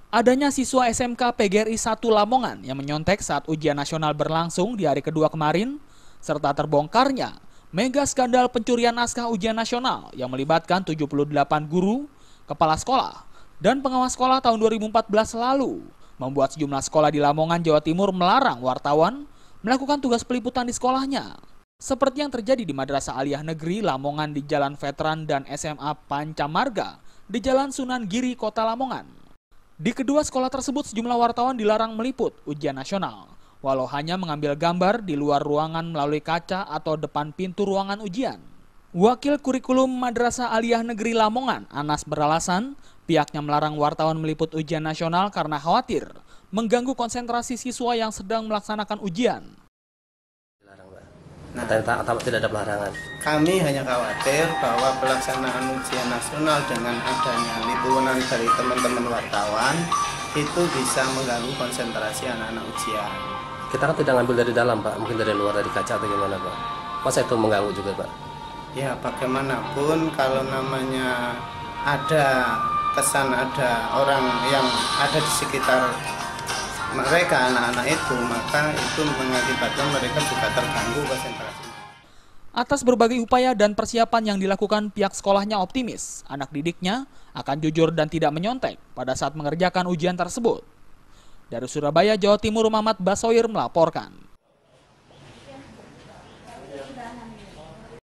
Adanya siswa SMK PGRI 1 Lamongan yang menyontek saat ujian nasional berlangsung di hari kedua kemarin, serta terbongkarnya mega skandal pencurian naskah ujian nasional yang melibatkan 78 guru, kepala sekolah, dan pengawas sekolah tahun 2014 lalu, membuat sejumlah sekolah di Lamongan, Jawa Timur melarang wartawan melakukan tugas peliputan di sekolahnya. Seperti yang terjadi di Madrasah Aliyah Negeri Lamongan di Jalan Veteran dan SMA Pancamarga di Jalan Sunan Giri, Kota Lamongan. Di kedua sekolah tersebut sejumlah wartawan dilarang meliput ujian nasional, walau hanya mengambil gambar di luar ruangan melalui kaca atau depan pintu ruangan ujian. Wakil Kurikulum Madrasah Aliyah Negeri Lamongan, Anas, beralasan pihaknya melarang wartawan meliput ujian nasional karena khawatir mengganggu konsentrasi siswa yang sedang melaksanakan ujian. Nah, tidak ada pelarangan. Kami hanya khawatir bahwa pelaksanaan ujian nasional dengan adanya liputan dari teman-teman wartawan itu bisa mengganggu konsentrasi anak-anak ujian. Kita kan tidak ngambil dari dalam, Pak, mungkin dari luar, dari kaca atau gimana, Pak? Masa itu mengganggu juga, Pak? Ya, bagaimanapun kalau namanya ada kesan ada orang yang ada di sekitar mereka, anak-anak itu, maka itu mengakibatkan mereka juga terganggu konsentrasi. Atas berbagai upaya dan persiapan yang dilakukan, pihak sekolahnya optimis anak didiknya akan jujur dan tidak menyontek pada saat mengerjakan ujian tersebut. Dari Surabaya, Jawa Timur, Muhammad Basoir melaporkan.